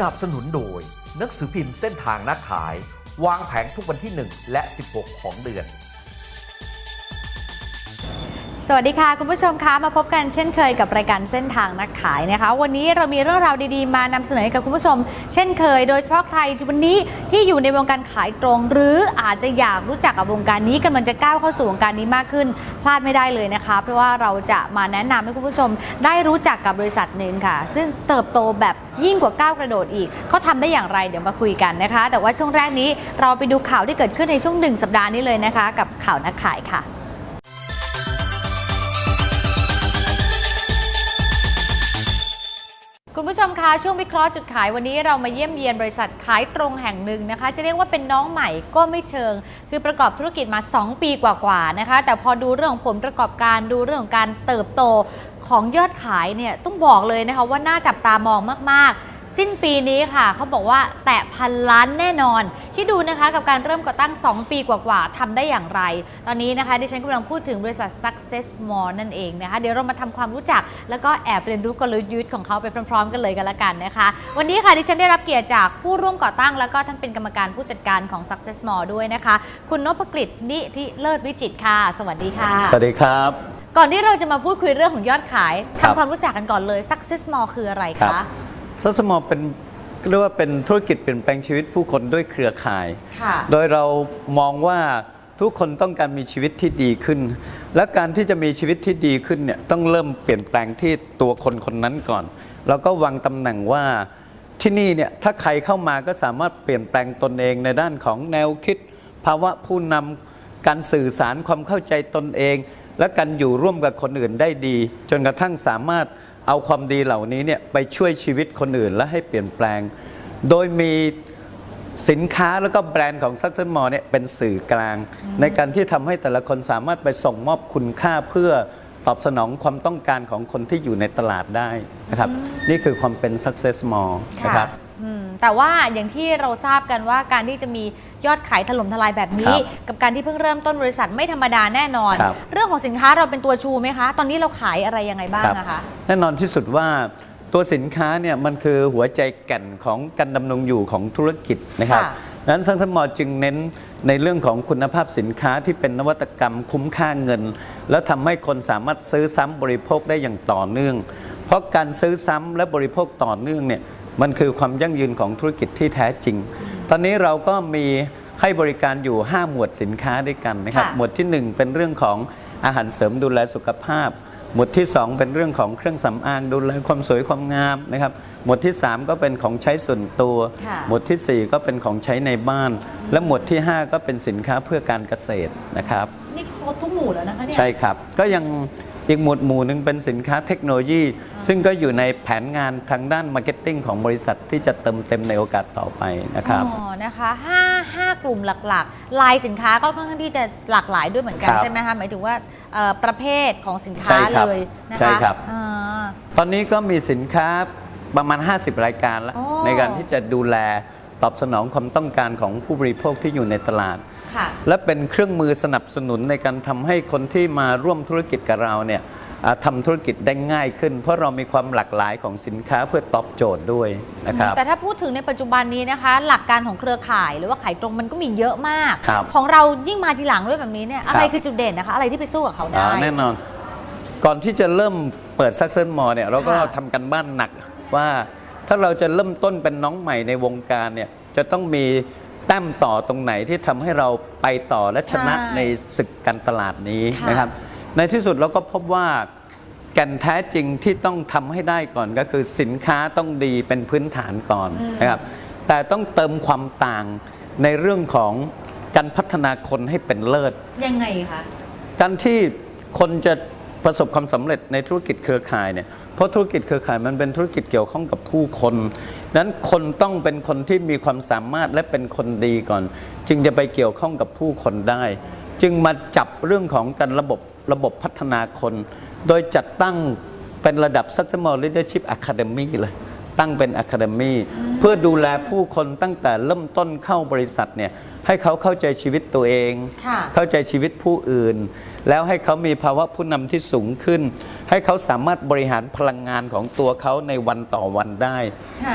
นับสนุนโดยหนังสือพิมพ์เส้นทางนักขายวางแผงทุกวันที่ 1 และ 16 ของเดือนสวัสดีค่ะคุณผู้ชมคะมาพบกันเช่นเคยกับรายการเส้นทางนักขายนะคะวันนี้เรามีเรื่องราวดีๆมานำเสนอให้กับคุณผู้ชมเช่นเคยโดยเฉพาะใครวันนี้ที่อยู่ในวงการขายตรงหรืออาจจะอยากรู้จักกับวงการนี้กำลังจะก้าวเข้าสู่วงการนี้มากขึ้นพลาดไม่ได้เลยนะคะเพราะว่าเราจะมาแนะนำให้คุณผู้ชมได้รู้จักกับบริษัทหนึ่งค่ะซึ่งเติบโตแบบยิ่งกว่าก้าวกระโดดอีกเขาทำได้อย่างไรเดี๋ยวมาคุยกันนะคะแต่ว่าช่วงแรกนี้เราไปดูข่าวที่เกิดขึ้นในช่วง1 สัปดาห์นี้เลยนะคะกับข่าวนักขายค่ะคุณผู้ชมคะช่วงวิเคราะห์จุดขายวันนี้เรามาเยี่ยมเยียนบริษัทขายตรงแห่งหนึ่งนะคะจะเรียกว่าเป็นน้องใหม่ก็ไม่เชิงคือประกอบธุรกิจมา2 ปีกว่าๆนะคะแต่พอดูเรื่องของผลประกอบการดูเรื่องของการเติบโตของยอดขายเนี่ยต้องบอกเลยนะคะว่าน่าจับตามองมากๆสิ้นปีนี้ค่ะเขาบอกว่าแตะ1,000 ล้านแน่นอนที่ดูนะคะกับการเริ่มก่อตั้ง2 ปีกว่าๆทำได้อย่างไรตอนนี้นะคะดิฉันกำลังพูดถึงบริษัท Success Mall นั่นเองนะคะเดี๋ยวเรามาทำความรู้จักแล้วก็แอบเรียนรู้กลยุทธ์ของเขาไปพร้อมๆกันเลยกันละกันนะคะวันนี้ค่ะดิฉันได้รับเกียรติจากผู้ร่วมก่อตั้งแล้วก็ท่านเป็นกรรมการผู้จัดการของ Success Mall ด้วยนะคะคุณนพกฤษ นิธิเลิศวิจิตรค่ะสวัสดีค่ะสวัสดีครับก่อนที่เราจะมาพูดคุยเรื่องของยอดขายทำความรู้จักกันก่อนเลย Success Mall คืออะไรคะ Success Mall เป็นเรียกว่าเป็นธุรกิจเปลี่ยนแปลงชีวิตผู้คนด้วยเครือข่ายโดยเรามองว่าทุกคนต้องการมีชีวิตที่ดีขึ้นและการที่จะมีชีวิตที่ดีขึ้นเนี่ยต้องเริ่มเปลี่ยนแปลงที่ตัวคนคนนั้นก่อนเราก็วางตำแหน่งว่าที่นี่เนี่ยถ้าใครเข้ามาก็สามารถเปลี่ยนแปลงตนเองในด้านของแนวคิดภาวะผู้นำการสื่อสารความเข้าใจตนเองและการอยู่ร่วมกับคนอื่นได้ดีจนกระทั่งสามารถเอาความดีเหล่านี้เนี่ยไปช่วยชีวิตคนอื่นและให้เปลี่ยนแปลงโดยมีสินค้าแล้วก็แบรนด์ของ Success Mall เนี่ยเป็นสื่อกลางในการที่ทำให้แต่ละคนสามารถไปส่งมอบคุณค่าเพื่อตอบสนองความต้องการของคนที่อยู่ในตลาดได้นะครับนี่คือความเป็น Success Mall นะครับแต่ว่าอย่างที่เราทราบกันว่าการที่จะมียอดขายถล่มทลายแบบนี้กับการที่เพิ่งเริ่มต้นบริษัทไม่ธรรมดาแน่นอนเรื่องของสินค้าเราเป็นตัวชูไหมคะตอนนี้เราขายอะไรยังไงบ้างนะคะแน่นอนที่สุดว่าตัวสินค้าเนี่ยมันคือหัวใจแก่นของการดำรงอยู่ของธุรกิจนะครับดังนั้นSuccess Mallจึงเน้นในเรื่องของคุณภาพสินค้าที่เป็นนวัตกรรมคุ้มค่าเงินแล้วทำให้คนสามารถซื้อซ้ำบริโภคได้อย่างต่อเนื่องเพราะการซื้อซ้ำและบริโภคต่อเนื่องเนี่ยมันคือความยั่งยืนของธุรกิจที่แท้จริงตอนนี้เราก็มีให้บริการอยู่5 หมวดสินค้าด้วยกันนะครับหมวดที่1เป็นเรื่องของอาหารเสริมดูแลสุขภาพหมวดที่2เป็นเรื่องของเครื่องสำอางดูแลความสวยความงามนะครับหมวดที่3ก็เป็นของใช้ส่วนตัวหมวดที่4ก็เป็นของใช้ในบ้านและหมวดที่5ก็เป็นสินค้าเพื่อการเกษตรนะครับนี่ครบทุกหมวดแล้วนะคะเนี่ยใช่ครับก็ยังอีกหมวดหนึ่งเป็นสินค้าเทคโนโลยีซึ่งก็อยู่ในแผนงานทางด้านมาร์เก็ตติ้งของบริษัทที่จะเติมเต็มในโอกาสต่อไปนะครับนะคะ5 กลุ่มหลักๆลายสินค้าก็ค่อนข้างที่จะหลากหลายด้วยเหมือนกันใช่ไหมคะหมายถึงว่าประเภทของสินค้าเลยนะคะใช่ครับตอนนี้ก็มีสินค้าประมาณ50 รายการแล้วในการที่จะดูแลตอบสนองความต้องการของผู้บริโภคที่อยู่ในตลาดและเป็นเครื่องมือสนับสนุนในการทำให้คนที่มาร่วมธุรกิจกับเราเนี่ยทำธุรกิจได้ง่ายขึ้นเพราะเรามีความหลากหลายของสินค้าเพื่อตอบโจทย์ด้วยนะครับแต่ถ้าพูดถึงในปัจจุบันนี้นะคะหลักการของเครือข่ายหรือว่าขายตรงมันก็มีเยอะมากของเรายิ่งมาทีหลังด้วยแบบนี้เนี่ยอะไรคือจุดเด่นนะคะอะไรที่ไปสู้กับเขาได้แน่นอนก่อนที่จะเริ่มเปิด Success Mall เนี่ยเราก็ทำกันบ้านหนักว่าถ้าเราจะเริ่มต้นเป็นน้องใหม่ในวงการเนี่ยจะต้องมีแต้มต่อตรงไหนที่ทำให้เราไปต่อและชนะในศึกการตลาดนี้นะครับในที่สุดเราก็พบว่าแก่นแท้จริงที่ต้องทำให้ได้ก่อนก็คือสินค้าต้องดีเป็นพื้นฐานก่อนนะครับแต่ต้องเติมความต่างในเรื่องของการพัฒนาคนให้เป็นเลิศยังไงคะการที่คนจะประสบความสำเร็จในธุรกิจเครือข่ายเนี่ยเพราะธุรกิจเครือข่ายมันเป็นธุรกิจเกี่ยวข้องกับผู้คนนั้นคนต้องเป็นคนที่มีความสามารถและเป็นคนดีก่อนจึงจะไปเกี่ยวข้องกับผู้คนได้จึงมาจับเรื่องของการระบบพัฒนาคนโดยจัดตั้งเป็นระดับ Success Mall Leadership Academy เลยตั้งเป็น Academy เพื่อดูแลผู้คนตั้งแต่เริ่มต้นเข้าบริษัทเนี่ยให้เขาเข้าใจชีวิตตัวเองเข้าใจชีวิตผู้อื่นแล้วให้เขามีภาวะผู้นำที่สูงขึ้นให้เขาสามารถบริหารพลังงานของตัวเขาในวันต่อวันได้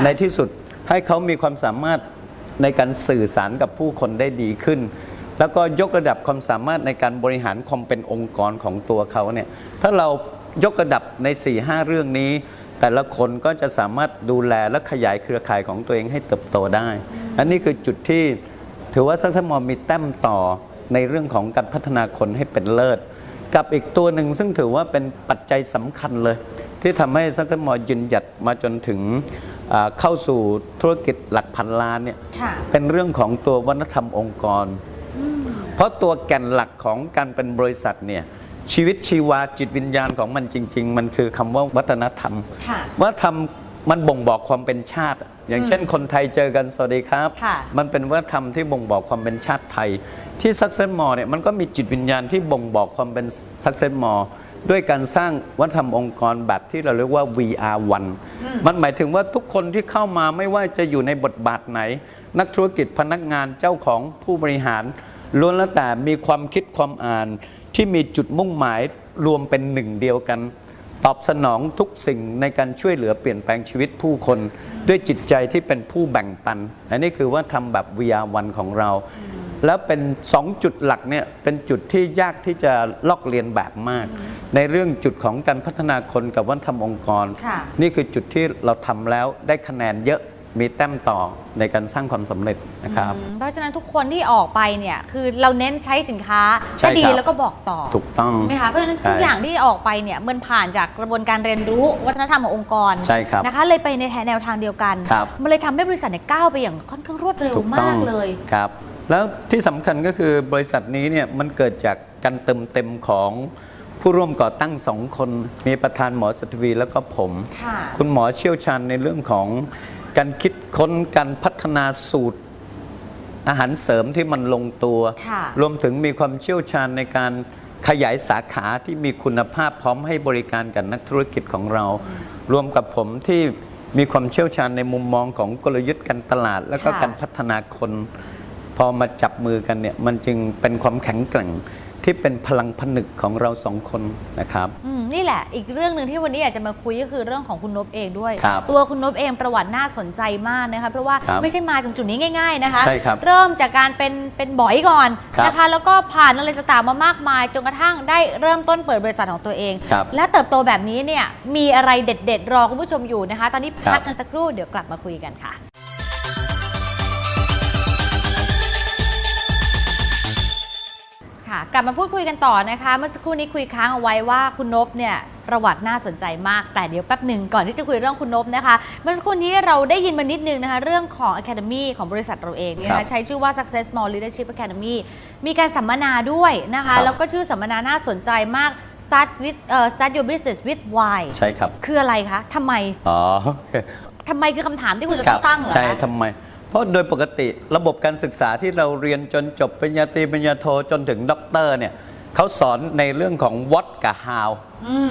ในที่สุด ให้เขามีความสามารถในการสื่อสารกับผู้คนได้ดีขึ้น แล้วก็ยกระดับความสามารถในการบริหารความเป็นองค์กรของตัวเขาเนี่ยถ้าเรายกระดับใน 4-5 เรื่องนี้แต่ละคนก็จะสามารถดูแลและขยายเครือข่ายของตัวเองให้เติบโตได้อันนี้คือจุดที่ถือว่าซักเซมอมีแต้มต่อในเรื่องของการพัฒนาคนให้เป็นเลิศกับอีกตัวหนึ่งซึ่งถือว่าเป็นปัจจัยสำคัญเลยที่ทำให้ซักเซมอยืนหยัดมาจนถึงเข้าสู่ธุรกิจหลักพันล้านเนี่ยเป็นเรื่องของตัววัฒนธรรมองค์กรเพราะตัวแก่นหลักของการเป็นบริษัทเนี่ยชีวิตชีวาจิตวิญญาณของมันจริงๆมันคือคำว่าวัฒนธรรมวัฒนธรรมมันบ่งบอกความเป็นชาติอย่างเช่นคนไทยเจอกันสวัสดีครับมันเป็นวัฒนธรรมที่บ่งบอกความเป็นชาติไทยที่ซักเซสมอลเนี่ยมันก็มีจิตวิญญาณที่บ่งบอกความเป็นซักเซสมอลด้วยการสร้างวัฒนธรรมองค์กรแบบที่เราเรียกว่า VR1 มันหมายถึงว่าทุกคนที่เข้ามาไม่ว่าจะอยู่ในบทบาทไหนนักธุรกิจพนักงานเจ้าของผู้บริหารล้วนแล้วแต่มีความคิดความอ่านที่มีจุดมุ่งหมายรวมเป็นหนึ่งเดียวกันตอบสนองทุกสิ่งในการช่วยเหลือเปลี่ยนแปลงชีวิตผู้คนด้วยจิตใจที่เป็นผู้แบ่งปันอันนี้คือว่าทำแบบ VR1 ของเราแล้วเป็น2จุดหลักเนี่ยเป็นจุดที่ยากที่จะลอกเลียนแบบมากในเรื่องจุดของการพัฒนาคนกับวัฒนธรรมองค์กรนี่คือจุดที่เราทำแล้วได้คะแนนเยอะมีแต้มต่อในการสร้างความสำเร็จนะครับเพราะฉะนั้นทุกคนที่ออกไปเนี่ยคือเราเน้นใช้สินค้าให้ดีแล้วก็บอกต่อถูกต้องไหมคะเพราะฉะนั้นทุกอย่างที่ออกไปเนี่ยมันผ่านจากกระบวนการเรียนรู้วัฒนธรรมขององค์กรนะคะเลยไปในแนวทางเดียวกันมันเลยทำให้บริษัทเนี่ยก้าวไปอย่างค่อนข้างรวดเร็วมากเลยครับแล้วที่สำคัญก็คือบริษัทนี้เนี่ยมันเกิดจากการเติมเต็มของผู้ร่วมก่อตั้ง2 คนมีประธานหมอสัตวีแล้วก็ผมคุณหมอเชี่ยวชาญในเรื่องของการคิดค้นการพัฒนาสูตรอาหารเสริมที่มันลงตัวรวมถึงมีความเชี่ยวชาญในการขยายสาขาที่มีคุณภาพพร้อมให้บริการกับนักธุรกิจของเรารวมกับผมที่มีความเชี่ยวชาญในมุมมองของกลยุทธ์การตลาดและก็การพัฒนาคนพอมาจับมือกันเนี่ยมันจึงเป็นความแข็งแกร่งที่เป็นพลังผนึกของเรา2 คนนะครับนี่แหละอีกเรื่องหนึ่งที่วันนี้อยากจะมาคุยก็คือเรื่องของคุณนพเองด้วยตัวคุณนพเองประวัติน่าสนใจมากนะคะเพราะว่าไม่ใช่มาถึงจุดนี้ง่ายๆนะคะเริ่มจากการเป็นบอยก่อนนะคะแล้วก็ผ่านอะไรต่างๆมามากมายจนกระทั่งได้เริ่มต้นเปิดบริษัทของตัวเองและเติบโตแบบนี้เนี่ยมีอะไรเด็ดๆรอคุณผู้ชมอยู่นะคะตอนนี้พักกันสักครู่เดี๋ยวกลับมาคุยกันค่ะกลับมาพูดคุยกันต่อนะคะเมื่อสักครู่นี้คุยค้างเอาไว้ว่าคุณนพเนี่ยประวัติน่าสนใจมากแต่เดี๋ยวแป๊บหนึ่งก่อนที่จะคุยเรื่องคุณนพนะคะเมื่อสักครู่นี้เราได้ยินมานิดนึงนะคะเรื่องของ Academy ของบริษัทเราเองนะคะใช้ชื่อว่า Success Small Leadership Academy มีการสัมมนาด้วยนะคะแล้วก็ชื่อสัมมนาน่าสนใจมาก Start Your Business with Why ใช่ครับคืออะไรคะทำไมทำไมคือคำถามที่คุณจะต้องตั้งเหรอใช่ทำไมเพราะโดยปกติระบบการศึกษาที่เราเรียนจนจบปริญญาตรีปริญญาโทจนถึงด็อกเตอร์เนี่ยเขาสอนในเรื่องของ what กับ how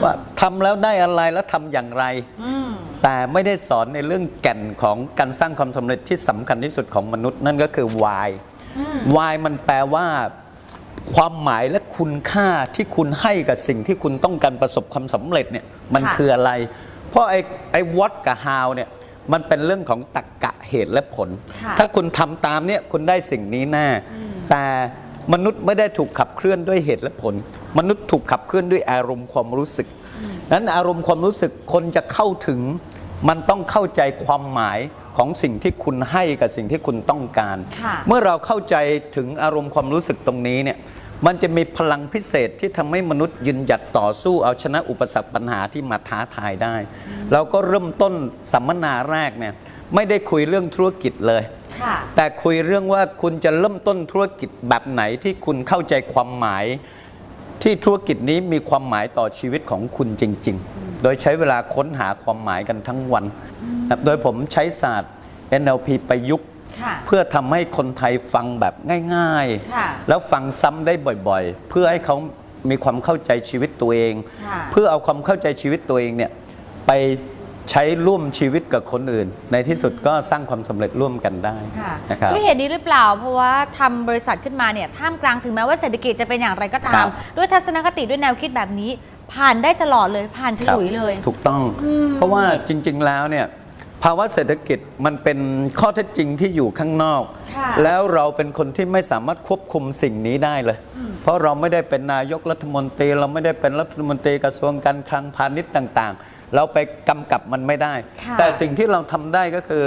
ว่าทำแล้วได้อะไรแล้วทำอย่างไรแต่ไม่ได้สอนในเรื่องแก่นของการสร้างความสำเร็จที่สำคัญที่สุดของมนุษย์นั่นก็คือ why why มันแปลว่าความหมายและคุณค่าที่คุณให้กับสิ่งที่คุณต้องการประสบความสำเร็จเนี่ยมันคืออะไรเพราะไอ้ what กับ how เนี่ยมันเป็นเรื่องของตรรกะเหตุและผลถ้าคุณทำตามเนี่ยคุณได้สิ่งนี้แน่แต่มนุษย์ไม่ได้ถูกขับเคลื่อนด้วยเหตุและผลมนุษย์ถูกขับเคลื่อนด้วยอารมณ์ความรู้สึกนั้นอารมณ์ความรู้สึกคนจะเข้าถึงมันต้องเข้าใจความหมายของสิ่งที่คุณให้กับสิ่งที่คุณต้องการเมื่อเราเข้าใจถึงอารมณ์ความรู้สึกตรงนี้เนี่ยมันจะมีพลังพิเศษที่ทำให้มนุษย์ยืนหยัดต่อสู้เอาชนะอุปสรรคปัญหาที่มาท้าทายได้เราก็เริ่มต้นสัมมนาแรกเนี่ยไม่ได้คุยเรื่องธุรกิจเลยแต่คุยเรื่องว่าคุณจะเริ่มต้นธุรกิจแบบไหนที่คุณเข้าใจความหมายที่ธุรกิจนี้มีความหมายต่อชีวิตของคุณจริงๆโดยใช้เวลาค้นหาความหมายกันทั้งวันโดยผมใช้ศาสตร์ NLP ประยุกต์เพื่อทำให้คนไทยฟังแบบง่ายๆแล้วฟังซ้ำได้บ่อยๆเพื่อให้เขามีความเข้าใจชีวิตตัวเองเพื่อเอาความเข้าใจชีวิตตัวเองเนี่ยไปใช้ร่วมชีวิตกับคนอื่นในที่สุดก็สร้างความสำเร็จร่วมกันได้นะครับด้วยเหตุนี้หรือเปล่าเพราะว่าทำบริษัทขึ้นมาเนี่ยท่ามกลางถึงแม้ว่าเศรษฐกิจจะเป็นอย่างไรก็ตามด้วยทัศนคติด้วยแนวคิดแบบนี้ผ่านได้ตลอดเลยผ่านฉลุยเลยถูกต้องเพราะว่าจริงๆแล้วเนี่ยพ ภาวะเศรษฐกิจมันเป็นข้อเท็จจริงที่อยู่ข้างนอกแล้วเราเป็นคนที่ไม่สามารถควบคุมสิ่งนี้ได้เลยเพราะเราไม่ได้เป็นนายกรัฐมนตรีเราไม่ได้เป็นรัฐมนตรีกระทรวงการคลังพาณิชย์ต่างๆเราไปกำกับมันไม่ได้แต่สิ่งที่เราทำได้ก็คือ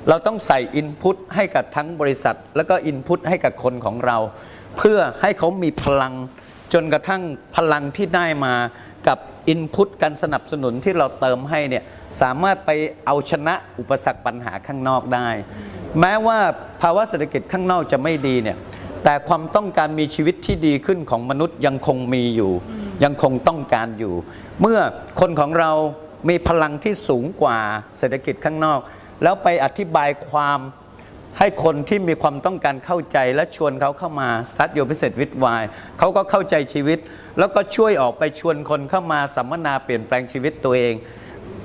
เราต้องใส่อินพุตให้กับทั้งบริษัทแล้วก็อินพุตให้กับคนของเราเพื่อให้เขามีพลังจนกระทั่งพลังที่ได้มากับอินพุตการสนับสนุนที่เราเติมให้เนี่ยสามารถไปเอาชนะอุปสรรคปัญหาข้างนอกได้แม้ว่าภาวะเศรษฐกิจข้างนอกจะไม่ดีเนี่ยแต่ความต้องการมีชีวิตที่ดีขึ้นของมนุษย์ยังคงมีอยู่ยังคงต้องการอยู่ เมื่อคนของเรามีพลังที่สูงกว่าเศรษฐกิจข้างนอกแล้วไปอธิบายความให้คนที่มีความต้องการเข้าใจและชวนเขาเข้ามา Start Your Business with Why เขาก็เข้าใจชีวิตแล้วก็ช่วยออกไปชวนคนเข้ามาสัมมนาเปลี่ยนแปลงชีวิตตัวเอง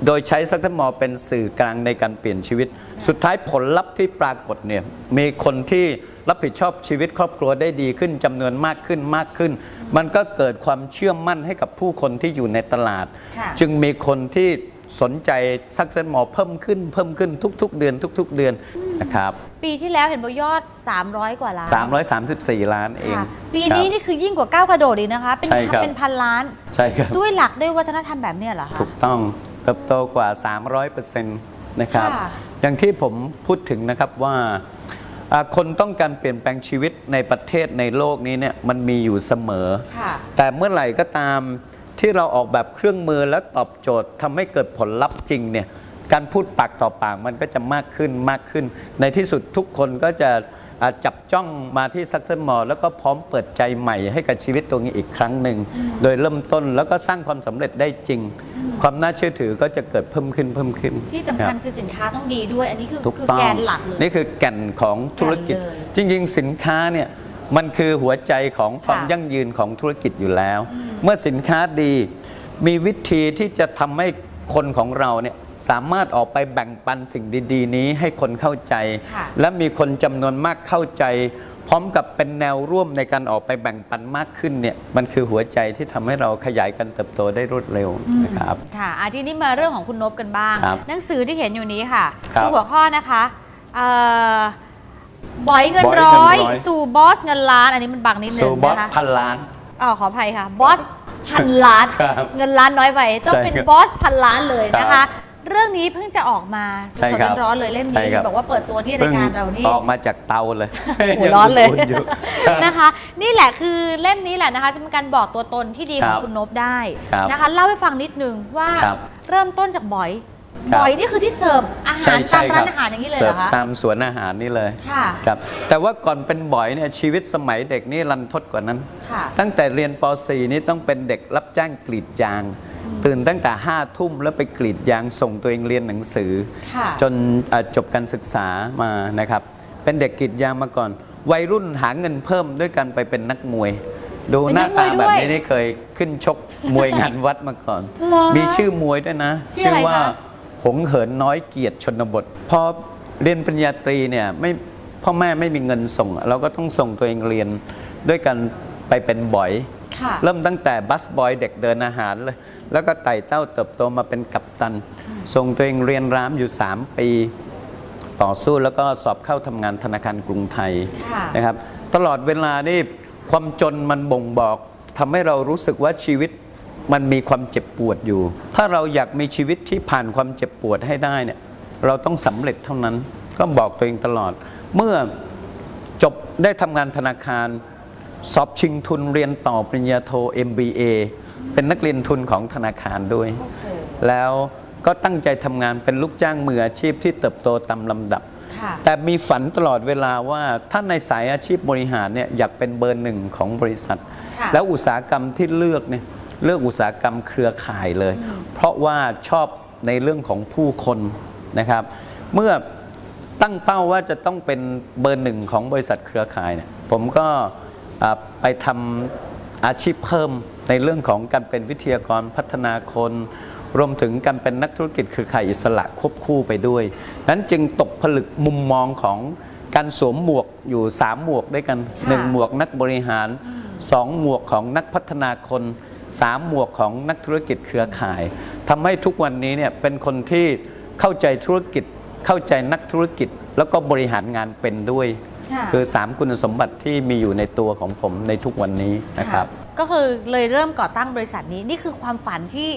โดยใช้ซักเทอร์มอลเป็นสื่อกลางในการเปลี่ยนชีวิตสุดท้ายผลลัพธ์ที่ปรากฏเนี่ยมีคนที่รับผิดชอบชีวิตครอบครัวได้ดีขึ้นจำนวนมากขึ้นมันก็เกิดความเชื่อมั่นให้กับผู้คนที่อยู่ในตลาดจึงมีคนที่สนใจซักเซสมอลเพิ่มขึ้นทุกๆเดือนนะครับปีที่แล้วเห็นบอกยอด300 กว่าล้าน334 ล้านเองปีนี้นี่คือยิ่งกว่าก้าวกระโดดอีกนะคะเป็นพันล้านใช่ครับด้วยหลักด้วยวัฒนธรรมแบบนี้เหรอคะถูกต้องเติบโตกว่า 300% นะครับอย่างที่ผมพูดถึงนะครับว่าคนต้องการเปลี่ยนแปลงชีวิตในประเทศในโลกนี้เนี่ยมันมีอยู่เสมอแต่เมื่อไหร่ก็ตามที่เราออกแบบเครื่องมือและตอบโจทย์ทำให้เกิดผลลัพธ์จริงเนี่ยการพูดปากต่อปากมันก็จะมากขึ้นในที่สุดทุกคนก็จะจับจ้องมาที่ซักเซสมอลแล้วก็พร้อมเปิดใจใหม่ให้กับชีวิตตัวนี้อีกครั้งหนึ่งโดยเริ่มต้นแล้วก็สร้างความสำเร็จได้จริงความน่าเชื่อถือก็จะเกิดเพิ่มขึ้นที่สำคัญคือสินค้าต้องดีด้วยอันนี้คือแกนหลักเลยนี่คือแก่นของธุรกิจจริงๆสินค้าเนี่ยมันคือหัวใจของความยั่งยืนของธุรกิจอยู่แล้วเมื่อสินค้าดีมีวิธีที่จะทำให้คนของเราเนี่ยสามารถออกไปแบ่งปันสิ่งดีๆนี้ให้คนเข้าใจและมีคนจำนวนมากเข้าใจพร้อมกับเป็นแนวร่วมในการออกไปแบ่งปันมากขึ้นเนี่ยมันคือหัวใจที่ทำให้เราขยายการเติบโตได้รวดเร็วนะครับค่ะทีนี้มาเรื่องของคุณนพกันบ้างหนังสือที่เห็นอยู่นี้ค่ะคือหัวข้อนะคะบอยเงินร้อยสู่บอสเงินล้านอันนี้มันบังนิดนึงนะคะสู่บอสพันล้านขออภัยค่ะบอสพันล้านเงินล้านน้อยไปต้องเป็นบอสพันล้านเลยนะคะเรื่องนี้เพิ่งจะออกมาสดๆร้อนๆเลยเล่มนี้บอกว่าเปิดตัวที่รายการเรานี่ออกมาจากเตาเลยหัวร้อนเลยนะคะนี่แหละคือเล่มนี้แหละนะคะจะเป็นการบอกตัวตนที่ดีของคุณนพได้นะคะเล่าให้ฟังนิดนึงว่าเริ่มต้นจากบอยนี่คือที่เสิร์ฟอาหารตามร้านอาหารอย่างนี้เลยเหรอคะตามสวนอาหารนี่เลยครับแต่ว่าก่อนเป็นบอยเนี่ยชีวิตสมัยเด็กนี่รันทดกว่านั้นตั้งแต่เรียนป .4 นี่ต้องเป็นเด็กรับจ้างกรีดยางตื่นตั้งแต่5 ทุ่มแล้วไปกรีดยางส่งตัวเองเรียนหนังสือจนจบการศึกษามานะครับเป็นเด็กกรีดยางมาก่อนวัยรุ่นหาเงินเพิ่มด้วยกันไปเป็นนักมวยดูหน้าตาแบบนี้นี่เคยขึ้นชกมวยงานวัดมาก่อนมีชื่อมวยด้วยนะชื่อว่าหงเหินน้อยเกียรติชนบทพอเรียนปริญญาตรีเนี่ยพ่อแม่ไม่มีเงินส่งเราก็ต้องส่งตัวเองเรียนด้วยกันไปเป็นบอยเริ่มตั้งแต่บัสบอยเด็กเดินอาหารเลยแล้วก็ไต่เต้าเติบโตมาเป็นกัปตันส่งตัวเองเรียนรามอยู่3 ปีต่อสู้แล้วก็สอบเข้าทำงานธนาคารกรุงไทยนะครับตลอดเวลานี่ความจนมันบ่งบอกทำให้เรารู้สึกว่าชีวิตมันมีความเจ็บปวดอยู่ถ้าเราอยากมีชีวิตที่ผ่านความเจ็บปวดให้ได้เนี่ยเราต้องสำเร็จเท่านั้นก็บอกตัวเองตลอดเมื่อจบได้ทำงานธนาคารสอบชิงทุนเรียนต่อปริญญาโท MBA เป็นนักเรียนทุนของธนาคารด้วยแล้วก็ตั้งใจทำงานเป็นลูกจ้างมืออาชีพที่เติบโตตามลำดับแต่มีฝันตลอดเวลาว่าถ้าในสายอาชีพบริหารเนี่ยอยากเป็นเบอร์ 1ของบริษัทแล้วอุตสาหกรรมที่เลือกเนี่ยเลือกอุตสาหกรรมเครือข่ายเลยเพราะว่าชอบในเรื่องของผู้คนนะครับเมื่อตั้งเป้าว่าจะต้องเป็นเบอร์ 1ของบริษัทเครือข่ายเนี่ยผมก็ไปทำอาชีพเพิ่มในเรื่องของการเป็นวิทยากรพัฒนาคนรวมถึงการเป็นนักธุรกิจเครือข่ายอิสระควบคู่ไปด้วยนั้นจึงตกผลึกมุมมองของการสวมหมวกอยู่3 หมวกด้วยกัน1 หมวกนักบริหาร2 หมวกของนักพัฒนาคน3 หมวกของนักธุรกิจเครือข่ายทำให้ทุกวันนี้เนี่ยเป็นคนที่เข้าใจธุรกิจ เข้าใจนักธุรกิจแล้วก็บริหารงานเป็นด้วยคือ3คุณสมบัติที่มีอยู่ในตัวของผมในทุกวันนี้นะครับก็คือเลยเริ่มก่อตั้งบริษัทนี้นี่คือความฝันที่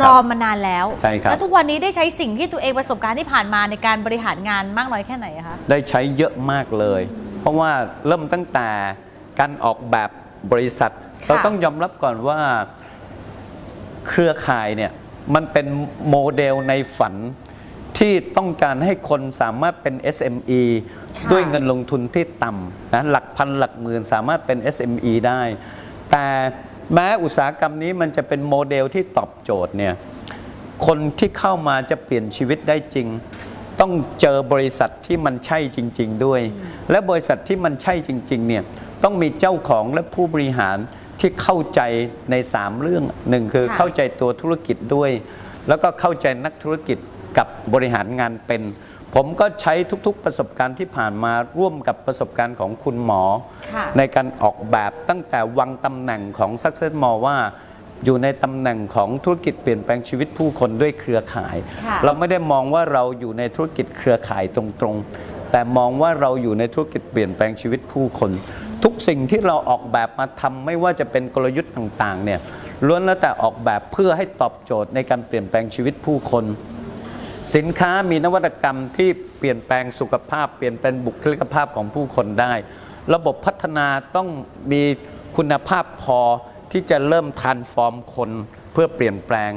รอมานานแล้วแล้วทุกวันนี้ได้ใช้สิ่งที่ตัวเองประสบการณ์ที่ผ่านมาในการบริหารงานมากน้อยแค่ไหนคะได้ใช้เยอะมากเลยเพราะว่าเริ่มตั้งแต่การออกแบบบริษัทเราต้องยอมรับก่อนว่าเครือข่ายเนี่ยมันเป็นโมเดลในฝันที่ต้องการให้คนสามารถเป็น SME ด้วยเงินลงทุนที่ต่ำนะหลักพันหลักหมื่นสามารถเป็น SME ได้แต่แม้อุตสาหกรรมนี้มันจะเป็นโมเดลที่ตอบโจทย์เนี่ยคนที่เข้ามาจะเปลี่ยนชีวิตได้จริงต้องเจอบริษัทที่มันใช่จริงๆด้วยและบริษัทที่มันใช่จริงๆเนี่ยต้องมีเจ้าของและผู้บริหารที่เข้าใจใน3เรื่องหนึ่งคือเข้าใจตัวธุรกิจด้วยแล้วก็เข้าใจนักธุรกิจกับบริหารงานเป็นผมก็ใช้ทุกๆประสบการณ์ที่ผ่านมาร่วมกับประสบการณ์ของคุณหมอในการออกแบบตั้งแต่วางตำแหน่งของ Success Mall ว่าอยู่ในตำแหน่งของธุรกิจเปลี่ยนแปลงชีวิตผู้คนด้วยเครือข่ายเราไม่ได้มองว่าเราอยู่ในธุรกิจเครือข่ายตรงๆแต่มองว่าเราอยู่ในธุรกิจเปลี่ยนแปลงชีวิตผู้คนทุกสิ่งที่เราออกแบบมาทำไม่ว่าจะเป็นกลยุทธ์ต่างๆเนี่ยล้วนแล้วแต่ออกแบบเพื่อให้ตอบโจทย์ในการเปลี่ยนแปลงชีวิตผู้คนสินค้ามีนวัตกรรมที่เปลี่ยนแปลงสุขภาพเปลี่ยนแปลงบุคลิกภาพของผู้คนได้ระบบพัฒนาต้องมีคุณภาพพอที่จะเริ่มทรานส์ฟอร์มคนเพื่อเปลี่ยนแปลง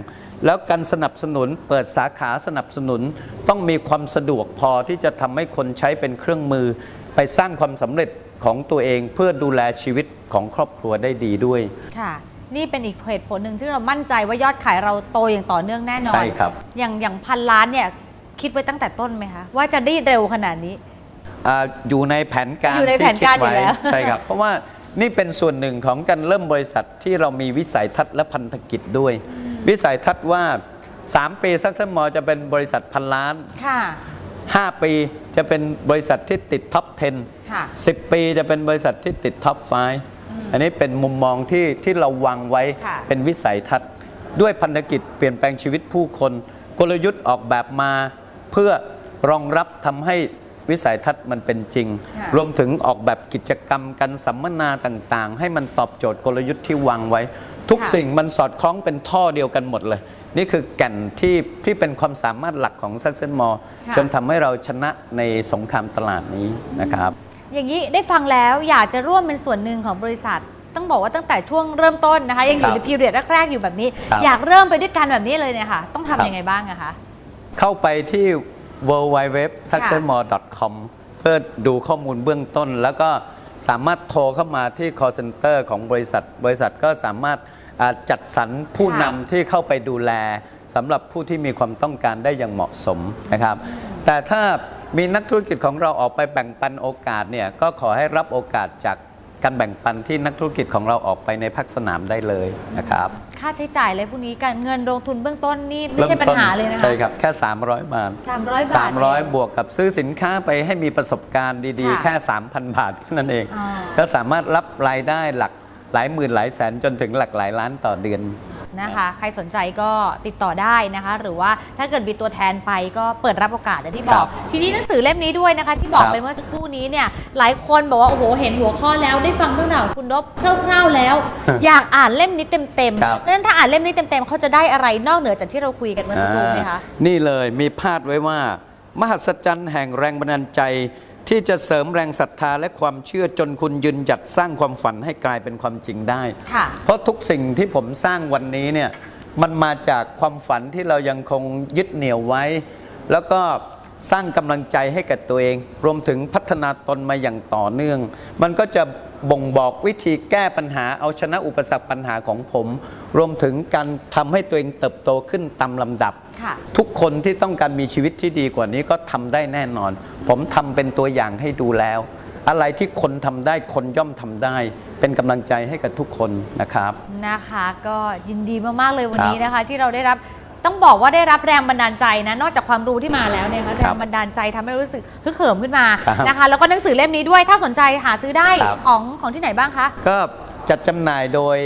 แล้วการสนับสนุนเปิดสาขาสนับสนุนต้องมีความสะดวกพอที่จะทำให้คนใช้เป็นเครื่องมือไปสร้างความสำเร็จของตัวเองเพื่อดูแลชีวิตของครอบครัวได้ดีด้วยค่ะนี่เป็นอีกเหตุผลหนึ่งที่เรามั่นใจว่ายอดขายเราโตอย่างต่อเนื่องแน่นอนใช่ครับอย่างพันล้านเนี่ยคิดไว้ตั้งแต่ต้นไหมคะว่าจะได้เร็วขนาดนี้อยู่ในแผนการที่คิดไว้ใช่ครับเพราะว่านี่เป็นส่วนหนึ่งของการเริ่มบริษัทที่เรามีวิสัยทัศน์และพันธกิจด้วยวิสัยทัศน์ว่า3 ปีSuccess Mallจะเป็นบริษัทพันล้าน5 ปีจะเป็นบริษัทที่ติดท็อป 10 10 ปีจะเป็นบริษัทที่ติดท็อป 5อันนี้เป็นมุมมองที่เราวางไว้เป็นวิสัยทัศน์ด้วยพันธกิจเปลี่ยนแปลงชีวิตผู้คนกลยุทธ์ออกแบบมาเพื่อรองรับทำให้วิสัยทัศน์มันเป็นจริงรวมถึงออกแบบกิจกรรมการสัมมนาต่างๆให้มันตอบโจทย์กลยุทธ์ที่วางไว้ทุกสิ่งมันสอดคล้องเป็นท่อเดียวกันหมดเลยนี่คือแก่นที่เป็นความสามารถหลักของ Success Mall จนทำให้เราชนะในสงครามตลาดนี้นะครับอย่างนี้ได้ฟังแล้วอยากจะร่วมเป็นส่วนหนึ่งของบริษัทต้องบอกว่าตั้งแต่ช่วงเริ่มต้นนะคะยังอยู่ในพีเรียดแรกๆอยู่แบบนี้อยากเริ่มไปด้วยกันแบบนี้เลยเนี่ยค่ะต้องทำยังไงบ้างอะคะเข้าไปที่ www.successmall.com เพื่อดูข้อมูลเบื้องต้นแล้วก็สามารถโทรเข้ามาที่ call center ของบริษัทก็สามารถจัดสรรผู้นำที่เข้าไปดูแลสำหรับผู้ที่มีความต้องการได้อย่างเหมาะสมนะครับแต่ถ้ามีนักธุรกิจของเราออกไปแบ่งปันโอกาสเนี่ยก็ขอให้รับโอกาสจากการแบ่งปันที่นักธุรกิจของเราออกไปในภาคสนามได้เลยนะครับค่าใช้จ่ายอะไรพวกนี้การเงินลงทุนเบื้องต้นนี่ไม่ใช่ปัญหาเลยนะคะใช่ครับแค่300 บาท300 บวกกับซื้อสินค้าไปให้มีประสบการณ์ดีๆแค่ 3,000 บาทแค่นั้นเองก็สามารถรับรายได้หลักหลายหมื่นหลายแสนจนถึงหลักหลายล้านต่อเดือนนะคะใครสนใจก็ติดต่อได้นะคะหรือว่าถ้าเกิดมีตัวแทนไปก็เปิดรับโอกาสอย่างที่บอกทีนี้หนังสือเล่มนี้ด้วยนะคะที่บอกไปเมื่อสักครู่นี้เนี่ยหลายคนบอกว่าโอ้โหเห็นหัวข้อแล้วได้ฟังเรื่องราวของคุณนพคร่าวๆแล้ว อยากอ่านเล่มนี้เต็มๆนั้นถ้าอ่านเล่มนี้เต็มๆเขาจะได้อะไรนอกเหนือจากที่เราคุยกันเมื่อสักครู่ไหมคะนี่เลยมีพาดไว้ว่ามหัศจรรย์แห่งแรงบันดาลใจที่จะเสริมแรงศรัทธาและความเชื่อจนคุณยืนหยัดสร้างความฝันให้กลายเป็นความจริงได้เพราะทุกสิ่งที่ผมสร้างวันนี้เนี่ยมันมาจากความฝันที่เรายังคงยึดเหนี่ยวไว้แล้วก็สร้างกำลังใจให้กับตัวเองรวมถึงพัฒนาตนมาอย่างต่อเนื่องมันก็จะบ่งบอกวิธีแก้ปัญหาเอาชนะอุปสรรคปัญหาของผมรวมถึงการทำให้ตัวเองเติบโตขึ้นตามลำดับทุกคนที่ต้องการมีชีวิตที่ดีกว่านี้ก็ทำได้แน่นอนผมทำเป็นตัวอย่างให้ดูแล้วอะไรที่คนทำได้คนย่อมทำได้เป็นกำลังใจให้กับทุกคนนะครับก็ยินดีมากๆเลยวันนี้นะคะที่เราได้รับต้องบอกว่าได้รับแรงบันดาลใจนะนอกจากความรู้ที่มาแล้วเนี่ยแรงบันดาลใจทำให้รู้สึกฮึกเหิมขึ้นมานะคะแล้วก็หนังสือเล่มนี้ด้วยถ้าสนใจหาซื้อได้ของที่ไหนบ้างคะก็จัดจำหน่ายโดย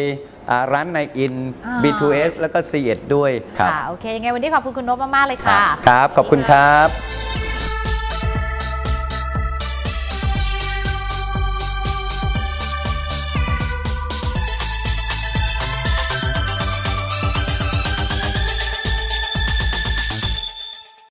ร้านในอิน B2S แล้วก็ C1 ด้วยค่ะโอเคยังไงวันนี้ขอบคุณคุณนพมากๆเลยค่ะครับขอบคุณครับ